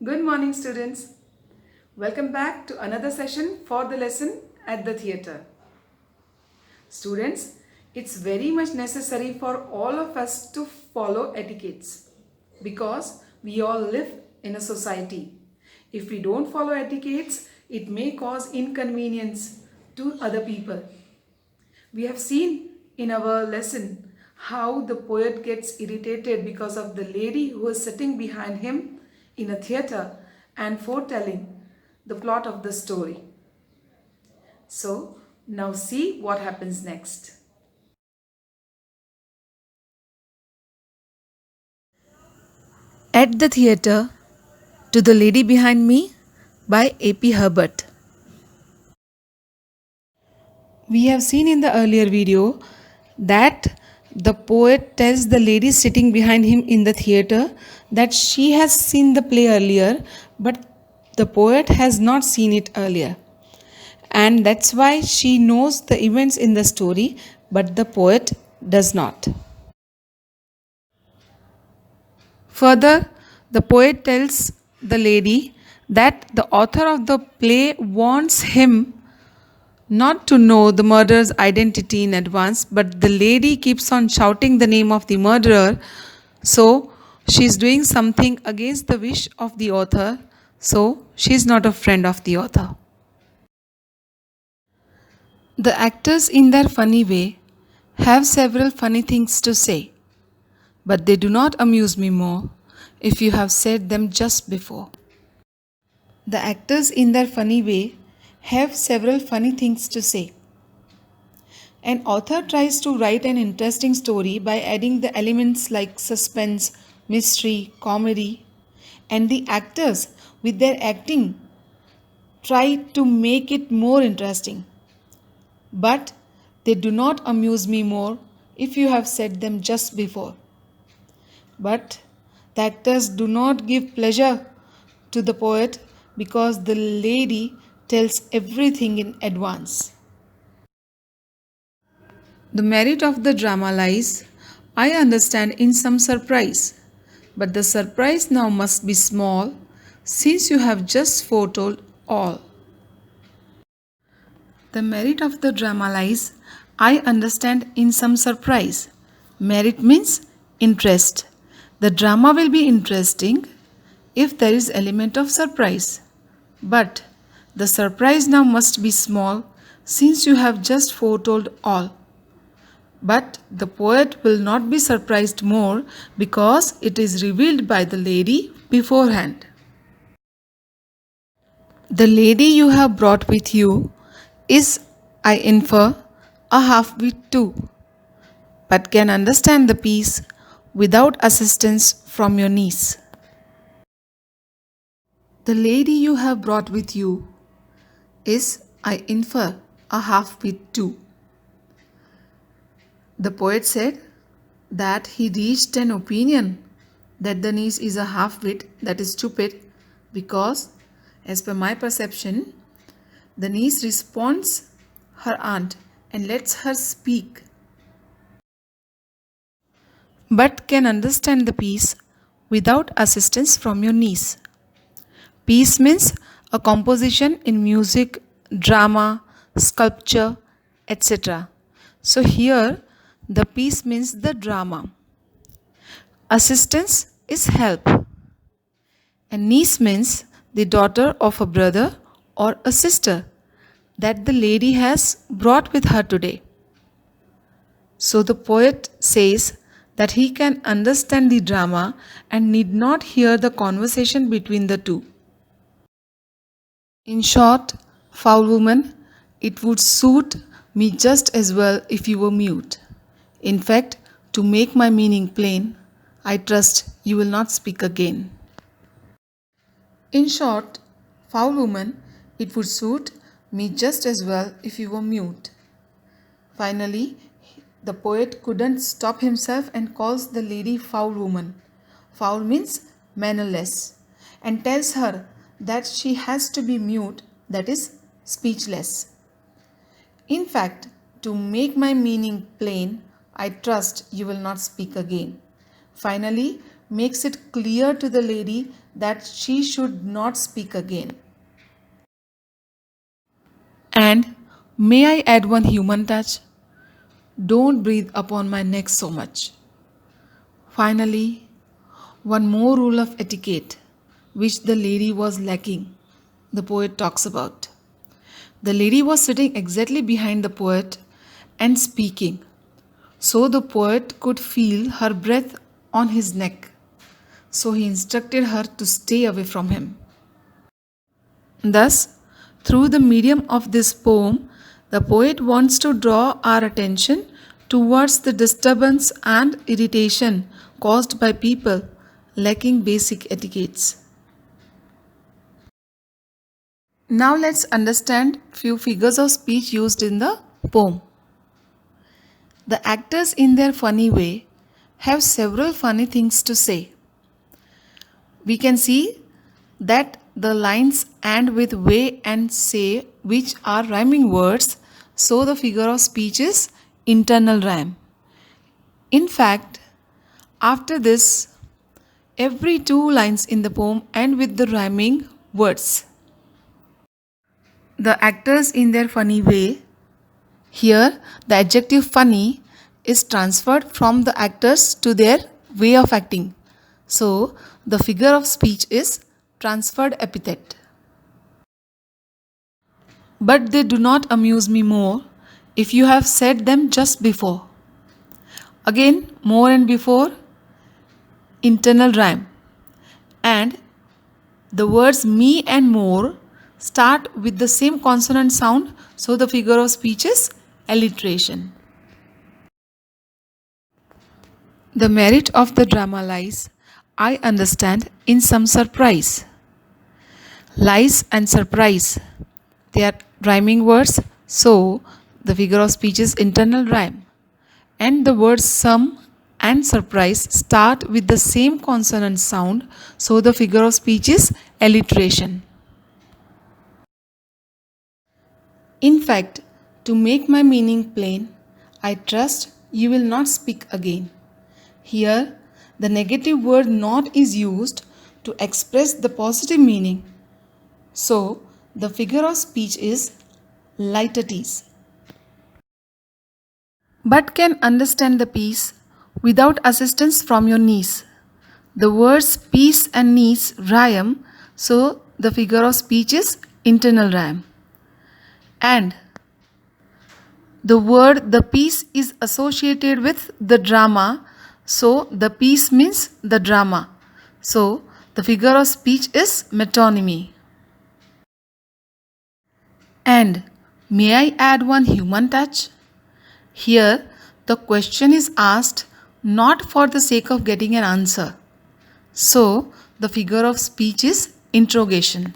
Good morning, students. Welcome back to another session for the lesson at the theatre. Students, it's very much necessary for all of us to follow etiquettes because we all live in a society. If we don't follow etiquettes, it may cause inconvenience to other people. We have seen in our lesson how the poet gets irritated because of the lady who is sitting behind him in a theatre and foretelling the plot of the story. So, now see what happens next. At the theatre, to the lady behind me by A.P. Herbert. We have seen in the earlier video that the poet tells the lady sitting behind him in the theatre that she has seen the play earlier, but the poet has not seen it earlier. And that's why she knows the events in the story, but the poet does not. Further, the poet tells the lady that the author of the play wants him not to know the murderer's identity in advance, but the lady keeps on shouting the name of the murderer, so she's doing something against the wish of the author, so she's not a friend of the author. The actors, in their funny way, have several funny things to say, but they do not amuse me more if you have said them just before. The actors, in their funny way, have several funny things to say. An author tries to write an interesting story by adding the elements like suspense, mystery, comedy, and the actors, with their acting, try to make it more interesting. But they do not amuse me more if you have said them just before. But the actors do not give pleasure to the poet because the lady tells everything in advance. The merit of the drama lies, I understand, in some surprise. But the surprise now must be small, since you have just foretold all. The merit of the drama lies, I understand, in some surprise. Merit means interest. The drama will be interesting if there is element of surprise. But the surprise now must be small, since you have just foretold all. But the poet will not be surprised more because it is revealed by the lady beforehand. The lady you have brought with you is, I infer, a half-wit too, but can understand the piece without assistance from your niece. The lady you have brought with you is, I infer, a half-wit too. The poet said that he reached an opinion that the niece is a half-wit, that is stupid, because, as per my perception, the niece responds her aunt and lets her speak, but can understand the piece without assistance from your niece. Piece means a composition in music, drama, sculpture, etc. So here the piece means the drama. Assistance is help. And niece means the daughter of a brother or a sister that the lady has brought with her today. So the poet says that he can understand the drama and need not hear the conversation between the two. In short, foul woman, it would suit me just as well if you were mute. In fact, to make my meaning plain, I trust you will not speak again. In short, foul woman, it would suit me just as well if you were mute. Finally, the poet couldn't stop himself and calls the lady foul woman. Foul means mannerless, and tells her that she has to be mute, that is, speechless. In fact, to make my meaning plain, I trust you will not speak again. Finally, makes it clear to the lady that she should not speak again. And may I add one human touch? Don't breathe upon my neck so much. Finally, one more rule of etiquette which the lady was lacking, the poet talks about. The lady was sitting exactly behind the poet and speaking, so the poet could feel her breath on his neck. So he instructed her to stay away from him. Thus, through the medium of this poem, the poet wants to draw our attention towards the disturbance and irritation caused by people lacking basic etiquettes. Now let's understand few figures of speech used in the poem. The actors in their funny way have several funny things to say. We can see that the lines end with way and say, which are rhyming words, so the figure of speech is internal rhyme. In fact, after this, every two lines in the poem end with the rhyming words. The actors in their funny way. Here, the adjective funny is transferred from the actors to their way of acting. So, the figure of speech is transferred epithet. But they do not amuse me more if you have said them just before. Again, more and before, internal rhyme. And the words me and more start with the same consonant sound, so the figure of speech is alliteration. The merit of the drama lies, I understand, in some surprise. Lies and surprise, they are rhyming words, so the figure of speech is internal rhyme. And the words some and surprise start with the same consonant sound, so the figure of speech is alliteration. In fact, to make my meaning plain, I trust you will not speak again. Here, the negative word not is used to express the positive meaning. So, the figure of speech is light at ease. But can understand the piece without assistance from your niece. The words piece and niece rhyme, so the figure of speech is internal rhyme. And the word the piece is associated with the drama, so the piece means the drama. So the figure of speech is metonymy. And may I add one human touch? Here the question is asked not for the sake of getting an answer. So the figure of speech is interrogation.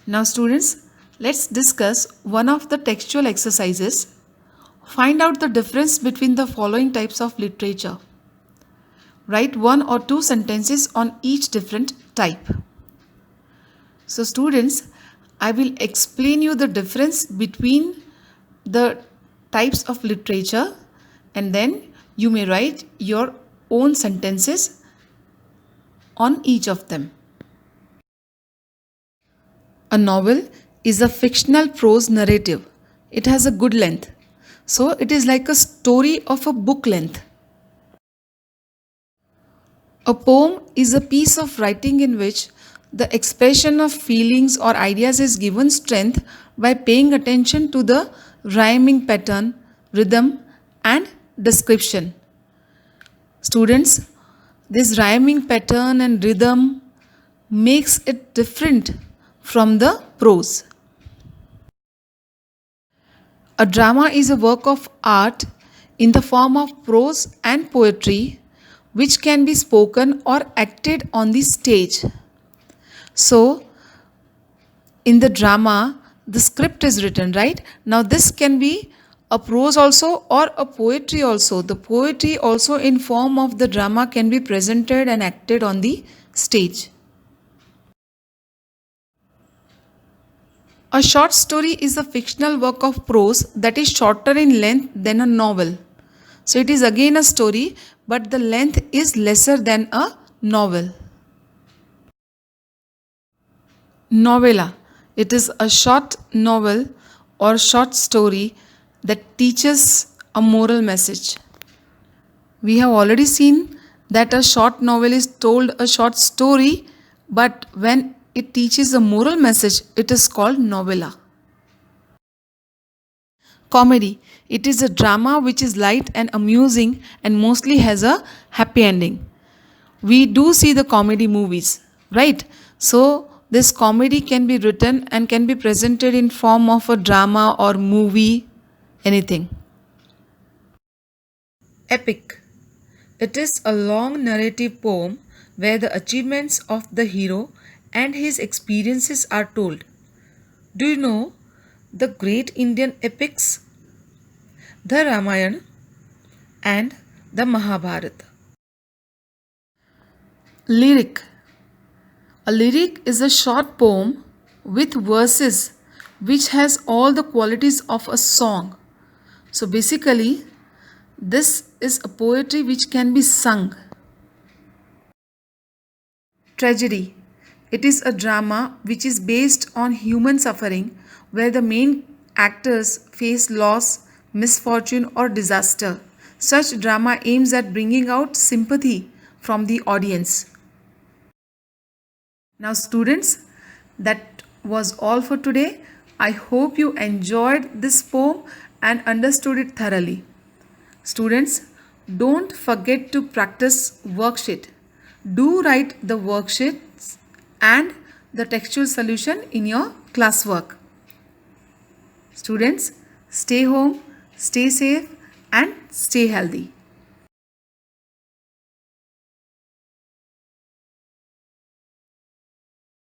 Now students, let's discuss one of the textual exercises. Find out the difference between the following types of literature. Write one or two sentences on each different type. So students, I will explain you the difference between the types of literature and then you may write your own sentences on each of them. A novel is a fictional prose narrative. It has a good length. So it is like a story of a book length. A poem is a piece of writing in which the expression of feelings or ideas is given strength by paying attention to the rhyming pattern, rhythm, and description. Students, this rhyming pattern and rhythm makes it different from the prose. A drama is a work of art in the form of prose and poetry which can be spoken or acted on the stage. So, in the drama, the script is written, right? Now, this can be a prose also or a poetry also. The poetry also in form of the drama can be presented and acted on the stage. A short story is a fictional work of prose that is shorter in length than a novel. So it is again a story, but the length is lesser than a novel. Novella. It is a short novel or short story that teaches a moral message. We have already seen that a short novel is told a short story, but when it teaches a moral message, it is called novella. Comedy. It is a drama which is light and amusing and mostly has a happy ending. We do see the comedy movies, right? So this comedy can be written and can be presented in form of a drama or movie, anything. Epic. It is a long narrative poem where the achievements of the hero and his experiences are told. Do you know the great Indian epics? The Ramayana and the Mahabharata. Lyric. A lyric is a short poem with verses which has all the qualities of a song. So basically, this is a poetry which can be sung. Tragedy. It is a drama which is based on human suffering where the main actors face loss, misfortune, or disaster. Such drama aims at bringing out sympathy from the audience. Now, students, that was all for today. I hope you enjoyed this poem and understood it thoroughly. Students, don't forget to practice worksheet. Do write the worksheets and the textual solution in your classwork. Students, stay home, stay safe and stay healthy.